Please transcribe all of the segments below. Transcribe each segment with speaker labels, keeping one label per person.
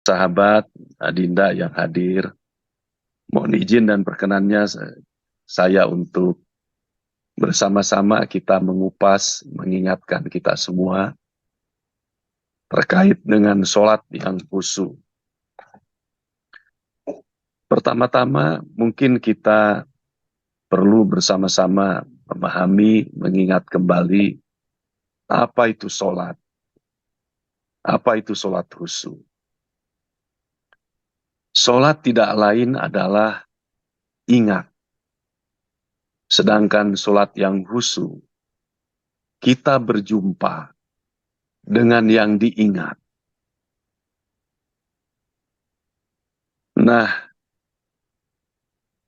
Speaker 1: sahabat, Adinda yang hadir, mohon izin dan perkenannya saya untuk bersama-sama kita mengupas, mengingatkan kita semua terkait dengan sholat yang khusyuk. Pertama-tama mungkin kita perlu bersama-sama memahami, mengingat kembali apa itu sholat. Apa itu sholat khusyuk? Sholat tidak lain adalah ingat. Sedangkan sholat yang khusyuk, kita berjumpa dengan yang diingat. Nah,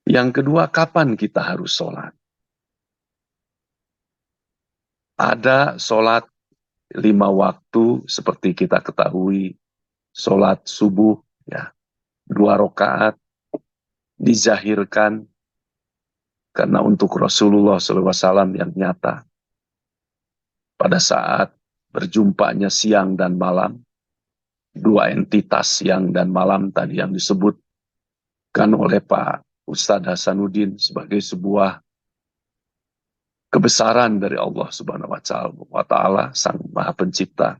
Speaker 1: yang kedua, kapan kita harus sholat? Ada sholat 5 waktu seperti kita ketahui, sholat subuh, ya, 2 rakaat dizahirkan karena untuk Rasulullah SAW yang nyata. Pada saat berjumpanya siang dan malam, 2 entitas siang dan malam tadi yang disebutkan oleh Pak Ustadz Hasanuddin sebagai sebuah kebesaran dari Allah Subhanahu wa Ta'ala, Sang Maha Pencipta.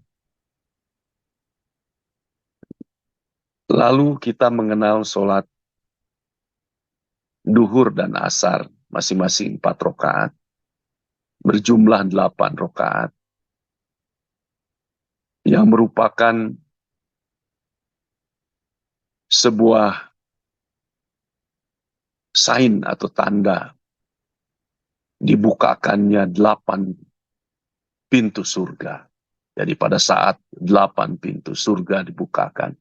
Speaker 1: Lalu kita mengenal sholat duhur dan asar, masing-masing 4 rakaat, berjumlah 8 rakaat, yang merupakan sebuah sign atau tanda dibukakannya 8 pintu surga. Jadi pada saat 8 pintu surga dibukakan.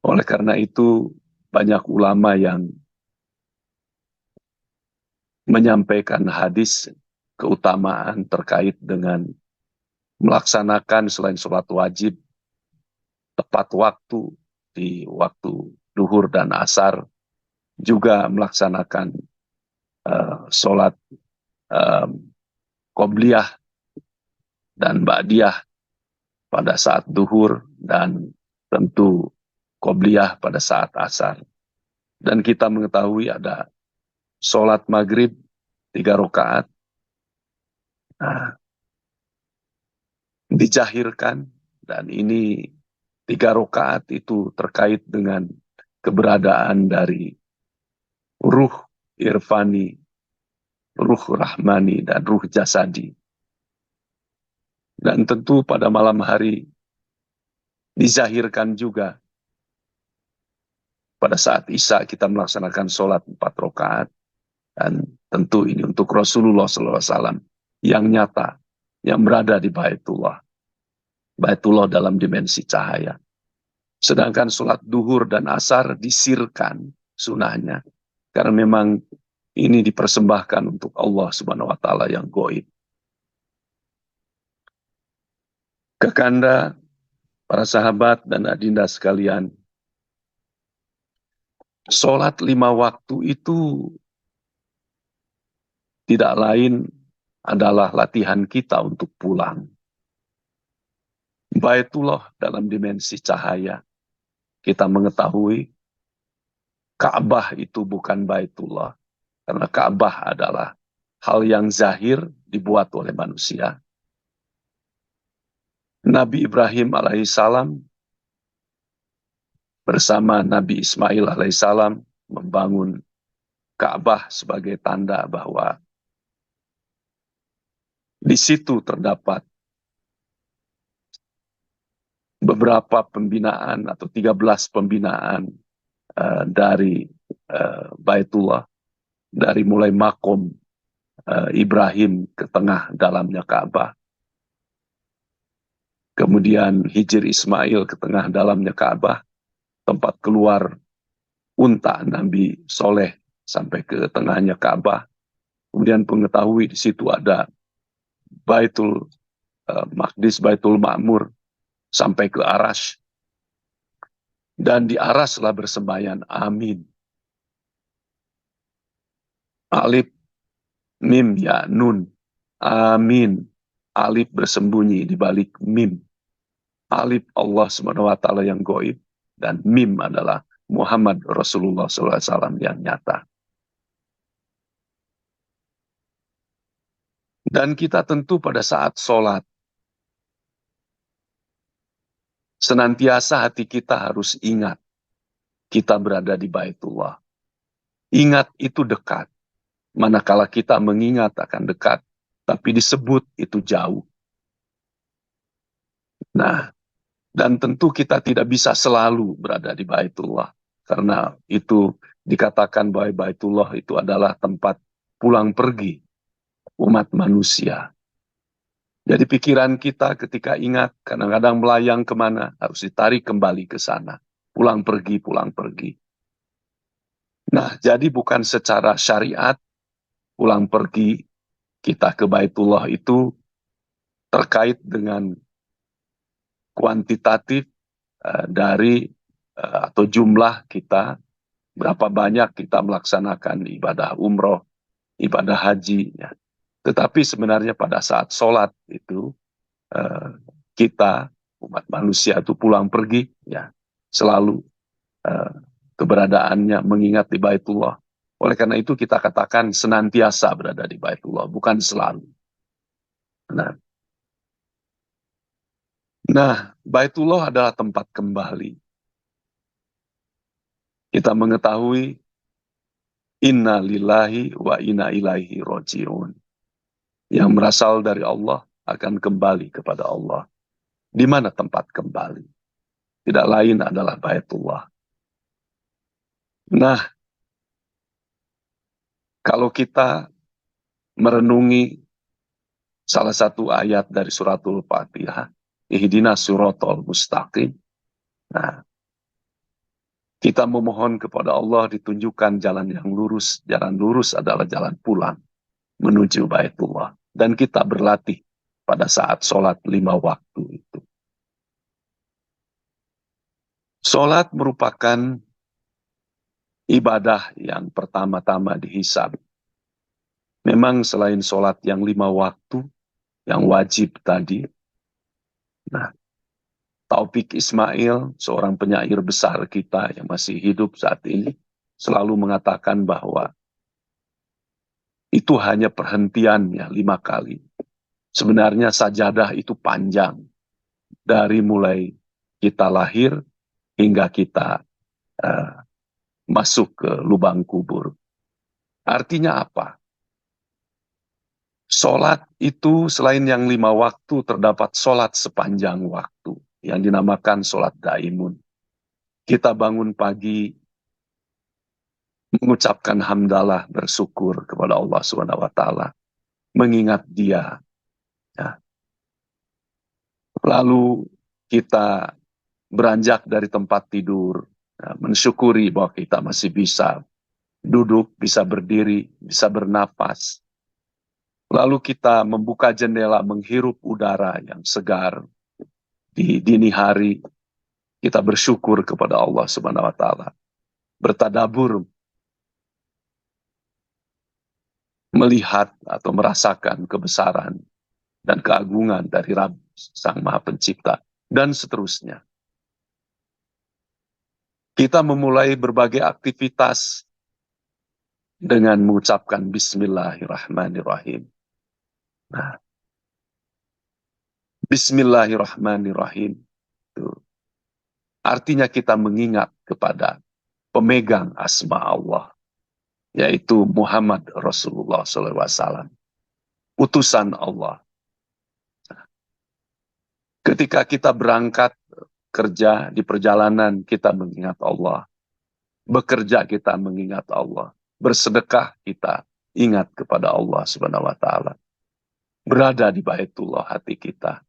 Speaker 1: Oleh karena itu, banyak ulama yang menyampaikan hadis keutamaan terkait dengan melaksanakan selain sholat wajib, tepat waktu di waktu duhur dan asar, juga melaksanakan sholat qobliyah dan ba'diyah pada saat duhur, dan tentu qobliyah pada saat asar. Dan kita mengetahui ada sholat maghrib 3 rakaat, dijahirkan, dan ini 3 rakaat itu terkait dengan keberadaan dari ruh irfani, ruh rahmani, dan ruh jasadi. Dan tentu pada malam hari dizahirkan juga. Pada saat Isya kita melaksanakan sholat 4 rakaat. Dan tentu ini untuk Rasulullah SAW yang nyata, yang berada di Baitullah. Baitullah dalam dimensi cahaya. Sedangkan sholat duhur dan asar disirkan sunahnya. Karena memang ini dipersembahkan untuk Allah Subhanahu wa Ta'ala yang gaib. Kekanda, para sahabat dan adinda sekalian, sholat 5 waktu itu tidak lain adalah latihan kita untuk pulang. Baitullah dalam dimensi cahaya. Kita mengetahui Ka'bah itu bukan Baitullah. Karena Ka'bah adalah hal yang zahir dibuat oleh manusia. Nabi Ibrahim alaihissalam bersama Nabi Ismail alaihissalam membangun Ka'bah sebagai tanda bahwa di situ terdapat beberapa pembinaan atau 13 pembinaan dari Baitullah, dari mulai makom Ibrahim ke tengah dalamnya Ka'bah, kemudian Hijr Ismail ke tengah dalamnya Ka'bah, tempat keluar unta Nabi Soleh sampai ke tengahnya Ka'bah, kemudian mengetahui di situ ada Baitul Maqdis, Baitul Ma'mur sampai ke Arash, dan di Arashlah bersembahyang amin. Alif, mim, ya, nun. Amin. Alif bersembunyi di balik mim. Alif Allah Subhanahu wa Ta'ala yang gaib, dan mim adalah Muhammad Rasulullah SAW yang nyata. Dan kita tentu pada saat sholat, senantiasa hati kita harus ingat, kita berada di Baitullah. Ingat itu dekat. Manakala kita mengingat akan dekat, tapi disebut itu jauh. Nah, dan tentu kita tidak bisa selalu berada di Baitullah. Karena itu dikatakan bahwa Baitullah itu adalah tempat pulang pergi umat manusia. Jadi pikiran kita ketika ingat, kadang-kadang melayang kemana, harus ditarik kembali ke sana. Pulang pergi, pulang pergi. Nah, jadi bukan secara syariat, pulang pergi kita ke Baitullah itu terkait dengan kuantitatif dari atau jumlah kita, berapa banyak kita melaksanakan ibadah umroh, ibadah haji. Ya. Tetapi sebenarnya pada saat sholat itu, kita, umat manusia itu pulang pergi, ya selalu keberadaannya mengingat di Baitullah. Oleh karena itu kita katakan senantiasa berada di Baitullah, bukan selalu. Nah, Baitullah adalah tempat kembali. Kita mengetahui inna lillahi wa inna ilaihi roji'un. Yang berasal dari Allah akan kembali kepada Allah. Di mana tempat kembali? Tidak lain adalah Baitullah. Nah, kalau kita merenungi salah satu ayat dari suratul Fatihah, Ihdinas siratal mustaqim. Nah, kita memohon kepada Allah ditunjukkan jalan yang lurus. Jalan lurus adalah jalan pulang menuju Baitullah. Dan kita berlatih pada saat sholat 5 waktu itu. Sholat merupakan ibadah yang pertama-tama dihisab. Memang selain sholat yang 5 waktu, yang wajib tadi. Nah, Taufik Ismail, seorang penyair besar kita yang masih hidup saat ini, selalu mengatakan bahwa itu hanya perhentiannya 5 kali. Sebenarnya sajadah itu panjang. Dari mulai kita lahir hingga kita masuk ke lubang kubur. Artinya apa? Sholat itu selain yang 5 waktu, terdapat sholat sepanjang waktu yang dinamakan sholat daimun. Kita bangun pagi mengucapkan hamdalah, bersyukur kepada Allah SWT, mengingat Dia. Ya. Lalu kita beranjak dari tempat tidur, ya, mensyukuri bahwa kita masih bisa duduk, bisa berdiri, bisa bernapas. Lalu kita membuka jendela, menghirup udara yang segar. Di dini hari, kita bersyukur kepada Allah Subhanahu wa Ta'ala. Bertadabur, melihat atau merasakan kebesaran dan keagungan dari Rabb Sang Maha Pencipta, dan seterusnya. Kita memulai berbagai aktivitas dengan mengucapkan Bismillahirrahmanirrahim. Nah, Bismillahirrahmanirrahim itu artinya kita mengingat kepada pemegang asma Allah, yaitu Muhammad Rasulullah SAW, utusan Allah. Ketika kita berangkat kerja di perjalanan, kita mengingat Allah. Bekerja kita mengingat Allah. Bersedekah kita ingat kepada Allah Subhanahu wa Ta'ala. Berada di Baitullah hati kita.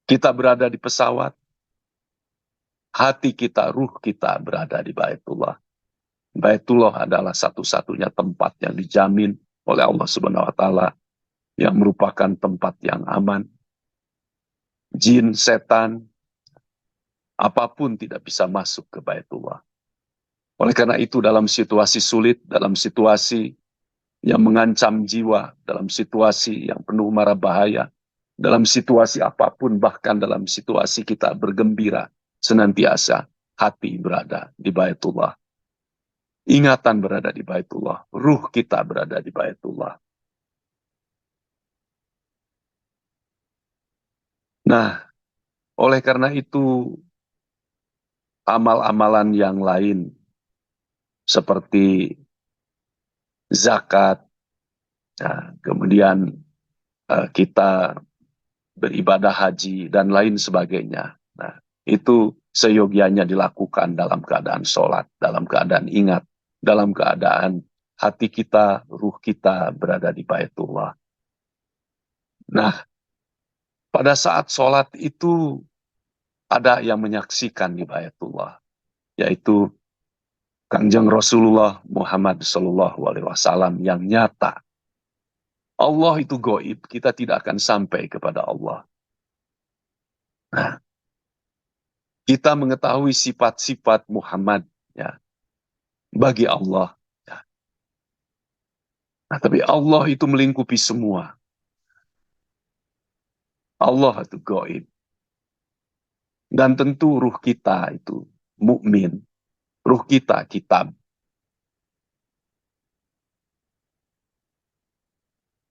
Speaker 1: Kita berada di pesawat, hati kita, ruh kita berada di Baitullah. Baitullah adalah satu-satunya tempat yang dijamin oleh Allah Subhanahu wa Ta'ala, yang merupakan tempat yang aman. Jin, setan, apapun tidak bisa masuk ke Baitullah. Oleh karena itu dalam situasi sulit, dalam situasi yang mengancam jiwa, dalam situasi yang penuh mara bahaya, dalam situasi apapun, bahkan dalam situasi kita bergembira, senantiasa hati berada di Baitullah. Ingatan berada di Baitullah. Ruh kita berada di Baitullah. Nah, oleh karena itu, amal-amalan yang lain seperti zakat, nah, kemudian kita beribadah haji, dan lain sebagainya. Nah, itu seyogianya dilakukan dalam keadaan sholat, dalam keadaan ingat, dalam keadaan hati kita, ruh kita berada di Baitullah. Nah, pada saat sholat itu ada yang menyaksikan di Baitullah, yaitu Kanjeng Rasulullah Muhammad Sallallahu Alaihi Wasallam yang nyata. Allah itu goib, kita tidak akan sampai kepada Allah. Nah, kita mengetahui sifat-sifat Muhammad ya, bagi Allah. Ya. Nah, tapi Allah itu melingkupi semua. Allah itu goib. Dan tentu ruh kita itu mukmin. Ruh kita kitab.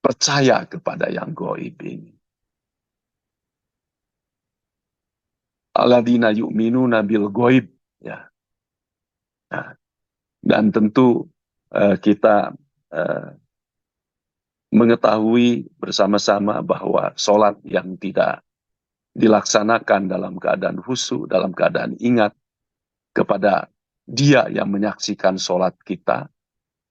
Speaker 1: Percaya kepada yang goib ini. Alladzina yu'minuna bil goib. Ya. Nah, dan tentu kita mengetahui bersama-sama bahwa sholat yang tidak dilaksanakan dalam keadaan khusyuk, dalam keadaan ingat kepada Dia yang menyaksikan sholat kita,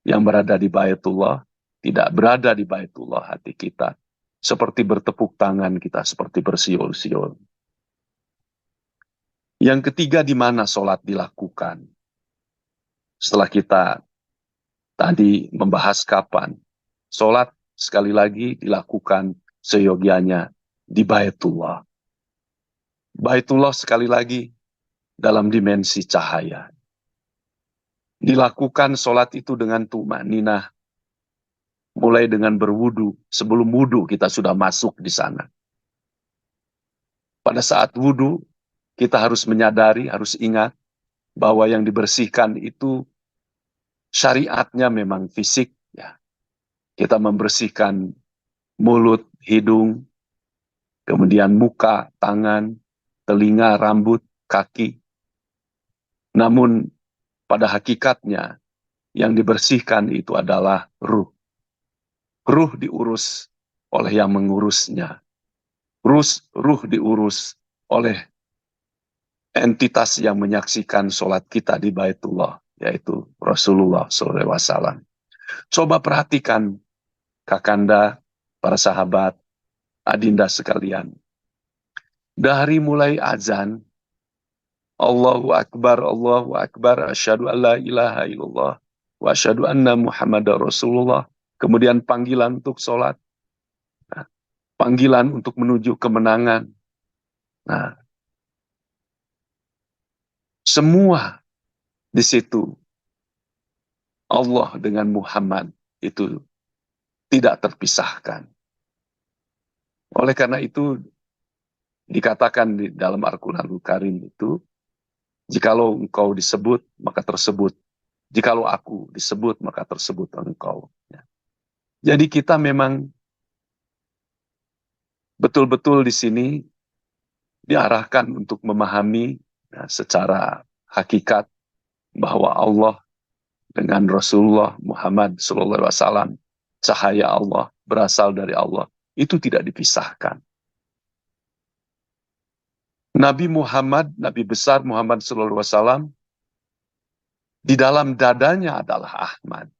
Speaker 1: yang berada di Baitullah, tidak berada di Baitullah hati kita, seperti bertepuk tangan kita, seperti bersiul-siul. Yang ketiga, di mana sholat dilakukan? Setelah kita tadi membahas kapan, sholat sekali lagi dilakukan seyogianya di Baitullah. Baitullah sekali lagi dalam dimensi cahaya. Dilakukan sholat itu dengan tumaninah, mulai dengan berwudu. Sebelum wudu kita sudah masuk di sana. Pada saat wudu, kita harus menyadari, harus ingat bahwa yang dibersihkan itu syariatnya memang fisik. Ya. Kita membersihkan mulut, hidung, kemudian muka, tangan, telinga, rambut, kaki. Namun pada hakikatnya yang dibersihkan itu adalah ruh. Ruh diurus oleh yang mengurusnya. Ruh diurus oleh entitas yang menyaksikan sholat kita di Baitullah, yaitu Rasulullah SAW. Coba perhatikan kakanda, para sahabat, adinda sekalian. Dari mulai azan, Allahu Akbar, asyhadu an la ilaha illallah, wa asyhadu anna Muhammadar Rasulullah. Kemudian panggilan untuk sholat, panggilan untuk menuju kemenangan. Nah, semua di situ Allah dengan Muhammad itu tidak terpisahkan. Oleh karena itu dikatakan di dalam Al-Quranul Karim itu, jikalau engkau disebut, maka tersebut. Jikalau aku disebut, maka tersebut engkau. Jadi kita memang betul-betul di sini diarahkan untuk memahami secara hakikat bahwa Allah dengan Rasulullah Muhammad SAW, cahaya Allah berasal dari Allah, itu tidak dipisahkan. Nabi Muhammad, Nabi besar Muhammad SAW, di dalam dadanya adalah Ahmad.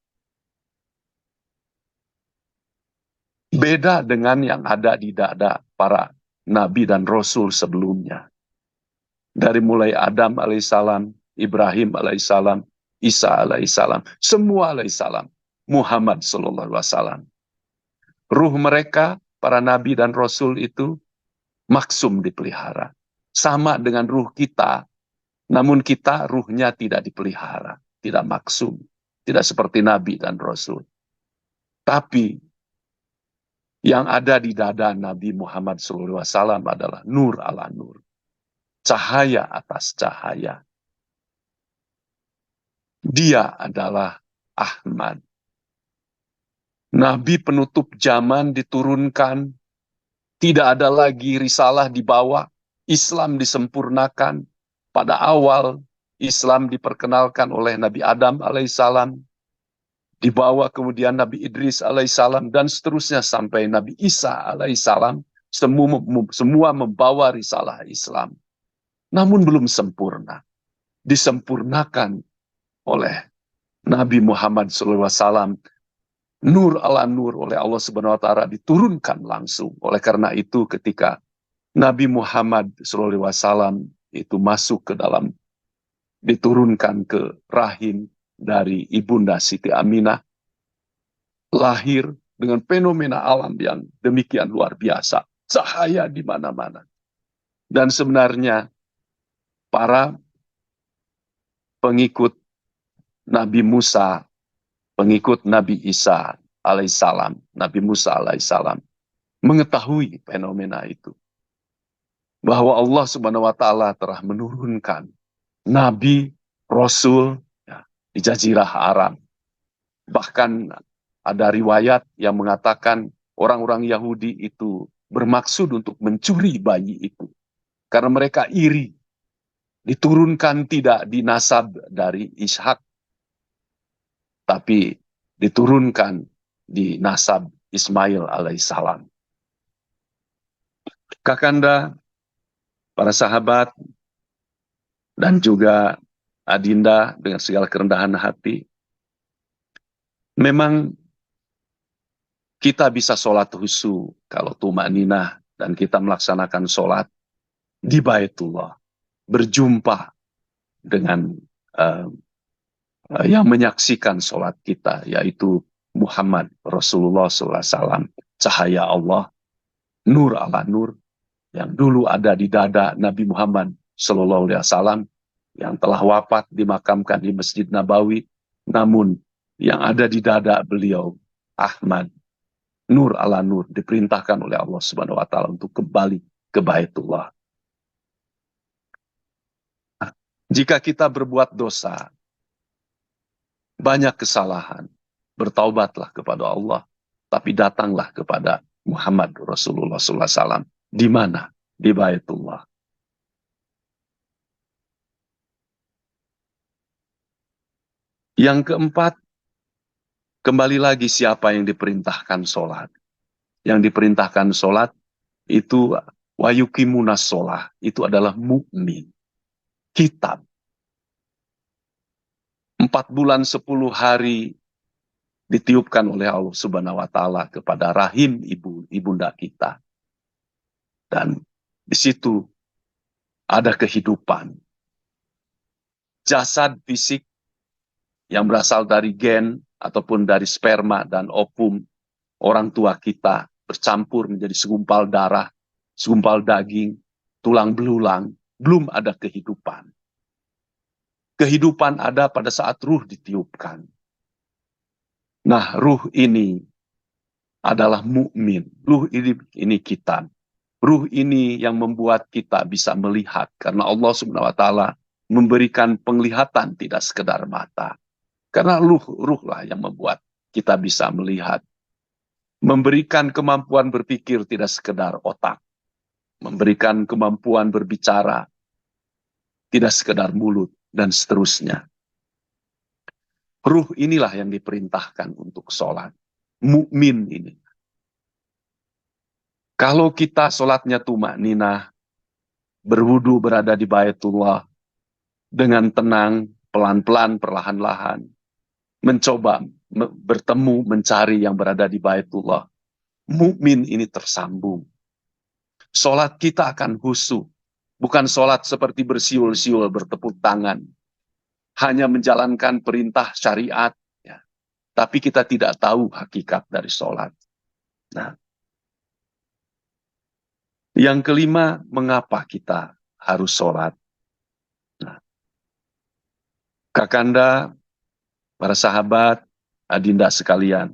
Speaker 1: Beda dengan yang ada di dada para Nabi dan Rasul sebelumnya. Dari mulai Adam alaihissalam, Ibrahim alaihissalam, Isa alaihissalam, semua alaihissalam, Muhammad SAW. Ruh mereka, para Nabi dan Rasul itu, maksum dipelihara. Sama dengan ruh kita, namun kita ruhnya tidak dipelihara, tidak maksum, tidak seperti Nabi dan Rasul. Tapi yang ada di dada Nabi Muhammad SAW adalah nur ala nur. cahaya atas cahaya. Dia adalah Ahmad. Nabi penutup zaman diturunkan, tidak ada lagi risalah dibawa, Islam disempurnakan. Pada awal Islam diperkenalkan oleh Nabi Adam alaihissalam, dibawa kemudian Nabi Idris alaihissalam, dan seterusnya sampai Nabi Isa alaihissalam, semua membawa risalah Islam. Namun belum sempurna. Disempurnakan oleh Nabi Muhammad SAW, nur ala nur oleh Allah Subhanahu wa taala diturunkan langsung. Oleh karena itu ketika Nabi Muhammad SAW itu masuk ke dalam, diturunkan ke rahim dari Ibunda Siti Aminah, lahir dengan fenomena alam yang demikian luar biasa, cahaya di mana-mana. Dan sebenarnya para pengikut Nabi Musa, pengikut Nabi Isa alaihissalam, Nabi Musa alaihissalam, mengetahui fenomena itu. Bahwa Allah Subhanahu wa taala telah menurunkan Nabi, Rasul ya, di Jazirah Arab. Bahkan ada riwayat yang mengatakan orang-orang Yahudi itu bermaksud untuk mencuri bayi itu. Karena mereka iri. Diturunkan tidak di nasab dari Ishak, tapi diturunkan di nasab Ismail alaihissalam. Kakanda, para sahabat, dan juga Adinda dengan segala kerendahan hati, memang kita bisa sholat husu kalau tumaninah dan kita melaksanakan sholat di Baitullah, berjumpa dengan yang menyaksikan sholat kita, yaitu Muhammad Rasulullah SAW, cahaya Allah, nur ala nur, yang dulu ada di dada Nabi Muhammad SAW, yang telah wafat dimakamkan di Masjid Nabawi, namun yang ada di dada beliau, Ahmad, nur ala nur, diperintahkan oleh Allah Subhanahu wa taala untuk kembali ke Baitullah. Jika kita berbuat dosa, banyak kesalahan, bertaubatlah kepada Allah, tapi datanglah kepada Muhammad Rasulullah SAW. Di mana? Di Baitullah. Yang keempat, kembali lagi siapa yang diperintahkan sholat. Yang diperintahkan sholat itu wayukimunas sholah, itu adalah mukmin. Kitab. 4 bulan 10 hari ditiupkan oleh Allah Subhanahu wa taala kepada rahim ibunda kita. Dan di situ ada kehidupan. Jasad fisik yang berasal dari gen ataupun dari sperma dan ovum orang tua kita bercampur menjadi segumpal darah, segumpal daging, tulang belulang, belum ada kehidupan. Kehidupan ada pada saat ruh ditiupkan. Nah, ruh ini adalah mukmin. Ruh ini kita. Ruh ini yang membuat kita bisa melihat, karena Allah Subhanahu wa taala memberikan penglihatan tidak sekedar mata. Karena ruh lah yang membuat kita bisa melihat. Memberikan kemampuan berpikir tidak sekedar otak. Memberikan kemampuan berbicara tidak sekedar mulut, dan seterusnya. Ruh inilah yang diperintahkan untuk sholat. Mukmin ini. Kalau kita sholatnya tumakninah, berwudu berada di Baitullah, dengan tenang, pelan-pelan, perlahan-lahan, mencoba bertemu, mencari yang berada di Baitullah. Mukmin ini tersambung. Sholat kita akan khusyuk. Bukan sholat seperti bersiul-siul, bertepuk tangan. Hanya menjalankan perintah syariat. Ya. Tapi kita tidak tahu hakikat dari sholat. Nah, yang kelima, mengapa kita harus sholat? Nah, Kakanda, para sahabat, adinda sekalian.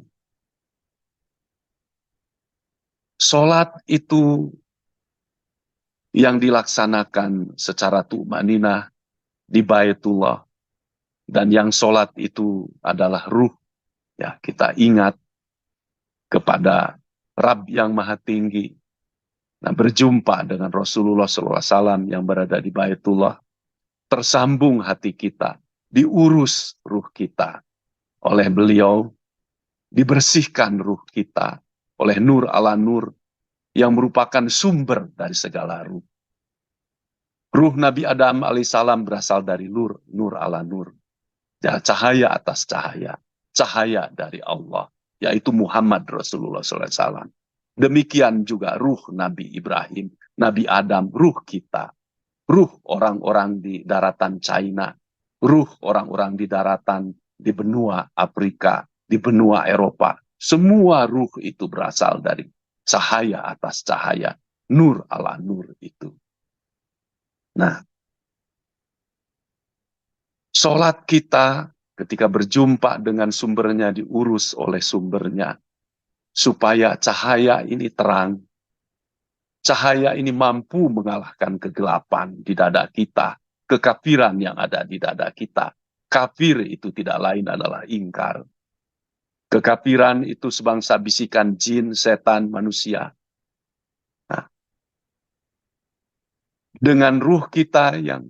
Speaker 1: Sholat itu yang dilaksanakan secara tumaninah di Baitullah, dan yang sholat itu adalah ruh. Ya, kita ingat kepada Rabb yang Maha Tinggi. Nah, berjumpa dengan Rasulullah SAW yang berada di Baitullah, tersambung hati kita, diurus ruh kita oleh beliau, dibersihkan ruh kita oleh nur ala nur yang merupakan sumber dari segala ruh. Ruh Nabi Adam alaihissalam berasal dari nur, nur ala nur. Ya, cahaya atas cahaya, cahaya dari Allah, yaitu Muhammad Rasulullah SAW. Demikian juga ruh Nabi Ibrahim, Nabi Adam, ruh kita, ruh orang-orang di daratan China, ruh orang-orang di daratan di benua Afrika, di benua Eropa. Semua ruh itu berasal dari cahaya atas cahaya, nur ala nur itu. Nah, sholat kita ketika berjumpa dengan sumbernya diurus oleh sumbernya, supaya cahaya ini terang. Cahaya ini mampu mengalahkan kegelapan di dada kita, kekafiran yang ada di dada kita. Kafir itu tidak lain adalah ingkar. Kekafiran itu sebangsa bisikan jin, setan, manusia. Nah, dengan ruh kita yang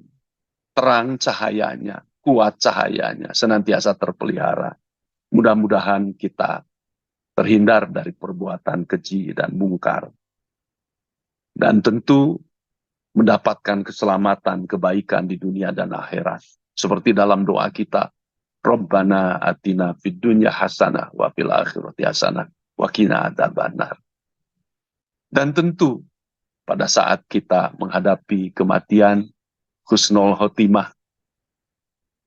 Speaker 1: terang cahayanya, kuat cahayanya, senantiasa terpelihara, mudah-mudahan kita terhindar dari perbuatan keji dan mungkar. Dan tentu mendapatkan keselamatan, kebaikan di dunia dan akhirat. Seperti dalam doa kita, Rabbana atina fid dunya hasanah wa fil akhirati hasanah wa qina adzabannar. Dan tentu pada saat kita menghadapi kematian, husnul khotimah,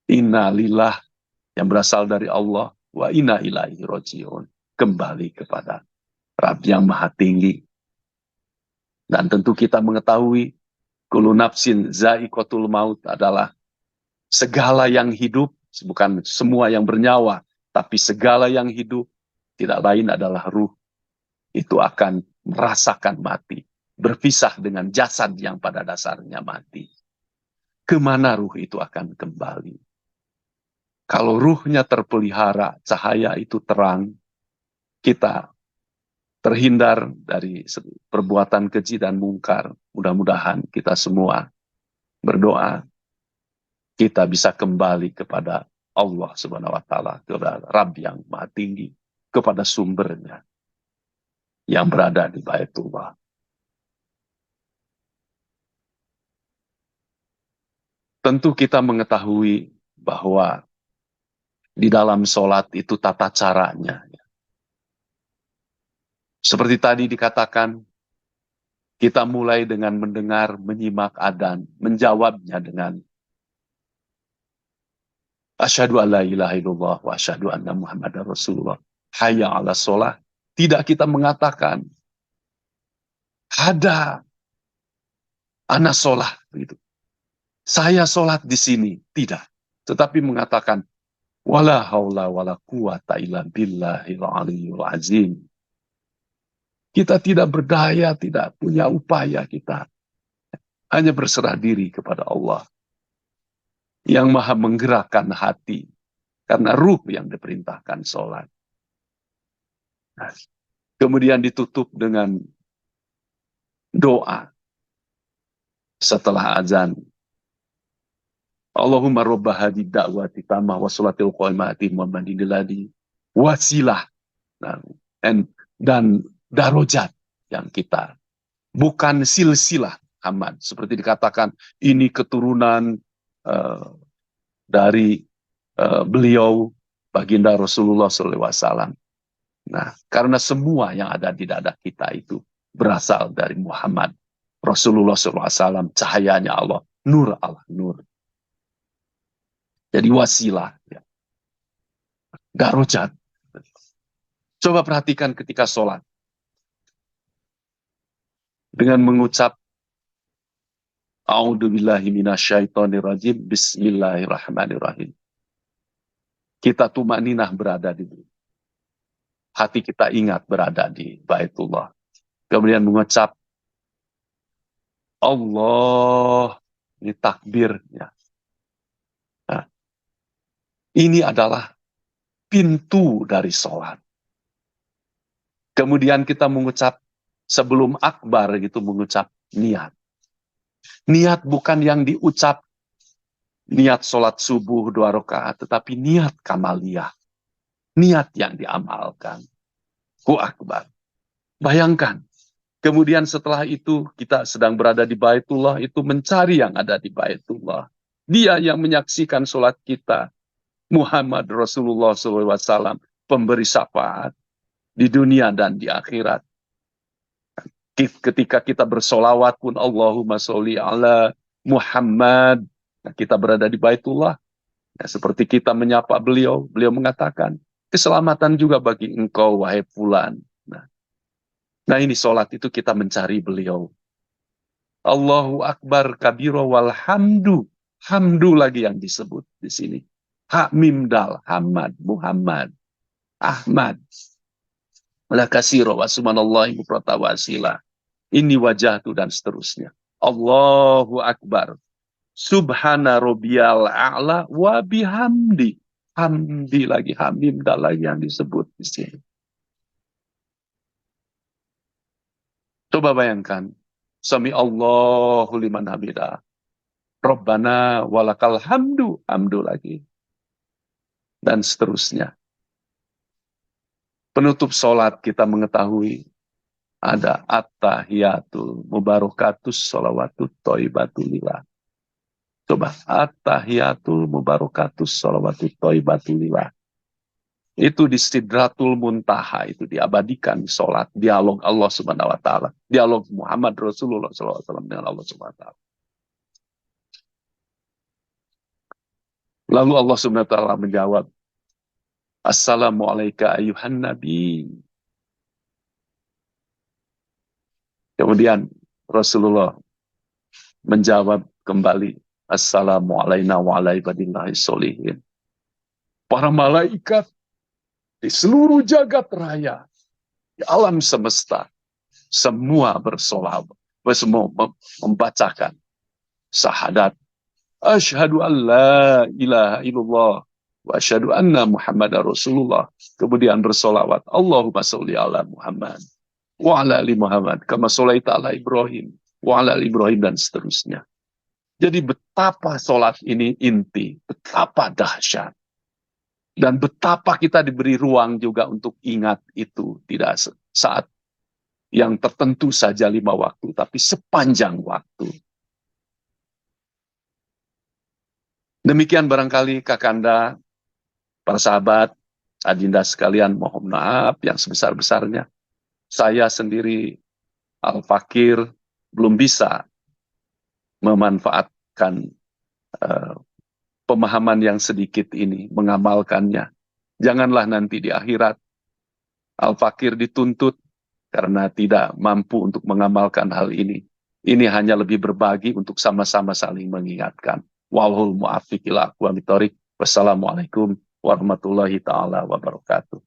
Speaker 1: inna lillah yang berasal dari Allah, wa inna ilaihi rajiun, kembali kepada Rabb yang Maha Tinggi. Dan tentu kita mengetahui kullu nafsin za'iqatul maut adalah segala yang hidup, bukan semua yang bernyawa, tapi segala yang hidup, tidak lain adalah ruh. Itu akan merasakan mati, berpisah dengan jasad yang pada dasarnya mati. Kemana ruh itu akan kembali? Kalau ruhnya terpelihara, cahaya itu terang, kita terhindar dari perbuatan keji dan mungkar. Mudah-mudahan kita semua berdoa, kita bisa kembali kepada Allah Subhanahu wa Ta'ala, kepada Rabb yang Maha Tinggi, kepada sumbernya yang berada di Baitullah. Tentu kita mengetahui bahwa di dalam sholat itu tata caranya. Seperti tadi dikatakan, kita mulai dengan mendengar, menyimak adzan, menjawabnya dengan asyhadu alla ilaha illallah wa asyhadu anna muhammadar rasulullah. Hayya 'alas shalah. Tidak kita mengatakan ada ana sholat gitu. Saya sholat di sini, tidak. Tetapi mengatakan wala haula wala quwata illa billahil aliyyil azim. Kita tidak berdaya, tidak punya upaya kita. Hanya berserah diri kepada Allah yang Maha menggerakkan hati, karena ruh yang diperintahkan sholat. Nah, kemudian ditutup dengan doa setelah azan. Allahumma robba hadi da'wati tamah wa sholatil qaimati Muhammadin ladi wasilah. Nah, dan darajat yang kita, bukan silsilah Ahmad, seperti dikatakan ini keturunan dari beliau baginda Rasulullah SAW. Nah, karena semua yang ada di dada kita itu berasal dari Muhammad Rasulullah SAW, cahayanya Allah, nur Allah, nur. Jadi wasilah, ya. Darajat. Coba perhatikan ketika sholat. Dengan mengucap A'udzubillahi minasyaitonirrajim, bismillahirrahmanirrahim. Kita tumaninah berada di hati kita ingat berada di Baitullah. Kemudian mengucap Allah, ini takbirnya. Nah, ini adalah pintu dari sholat. Kemudian kita mengucap sebelum akbar gitu, mengucap niat. Niat bukan yang diucap niat sholat subuh 2 rakaat, tetapi niat kamaliyah. Niat yang diamalkan. Hu akbar. Bayangkan. Kemudian setelah itu kita sedang berada di Baitullah, itu mencari yang ada di Baitullah. Dia yang menyaksikan sholat kita. Muhammad Rasulullah SAW, pemberi syafaat di dunia dan di akhirat. Ketika kita bersolawat pun, Allahumma sholli ala Muhammad. Nah, kita berada di Baitullah. Nah, seperti kita menyapa beliau, beliau mengatakan, keselamatan juga bagi engkau, wahai fulan. Nah ini sholat itu kita mencari beliau. Allahu Akbar kabiro walhamdu. Hamdu lagi yang disebut di sini. Hak mim dal, Hamad, Muhammad, Ahmad. Lakasiro wa subhanallahi mufratawasila. Ini wajah itu dan seterusnya. Allahu Akbar. Subhana robbiyal a'la wa bihamdi. Hamdi lagi, hamim dal lagi yang disebut di sini. Coba bayangkan. Sami Allahu liman hamidah. Rabbana walakal hamdu. Hamdu lagi. Dan seterusnya. Penutup sholat kita mengetahui ada at-tahiyatul mubarakatus sholawatut thayyibatulillah. Coba at-tahiyatul mubarakatus sholawatut thayyibatulillah. Itu di Sidratul Muntaha, itu diabadikan di sholat, dialog Allah Subhanahu wa taala, dialog Muhammad Rasulullah SAW dengan Allah Subhanahu wa taala. Lalu Allah Subhanahu wa taala menjawab, Assalamualaikum ayuhan nabi. Kemudian Rasulullah menjawab kembali, Assalamualaikum warahmatullahi wabarakatuh. Para malaikat di seluruh jagat raya, di alam semesta, semua bersolawat, semua membacakan syahadat. Asyhadu an la ilaha illallah wa asyhadu anna Muhammadar Rasulullah. Kemudian bersolawat, Allahumma sholli ala Muhammad wa ala ali Muhammad kama sholaita ala Ibrahim wa ala ali Ibrahim, dan seterusnya. Jadi betapa sholat ini inti, betapa dahsyat. Dan betapa kita diberi ruang juga untuk ingat itu. Tidak saat yang tertentu saja 5 waktu, tapi sepanjang waktu. Demikian barangkali Kakanda, para sahabat, adinda sekalian, mohon maaf yang sebesar-besarnya. Saya sendiri, Al-Fakir, belum bisa memanfaatkan pemahaman yang sedikit ini, mengamalkannya. Janganlah nanti di akhirat Al-Fakir dituntut karena tidak mampu untuk mengamalkan hal ini. Ini hanya lebih berbagi untuk sama-sama saling mengingatkan. Wallahul muwaffiq ila aqwamit thoriq. Wassalamualaikum warahmatullahi taala wabarakatuh.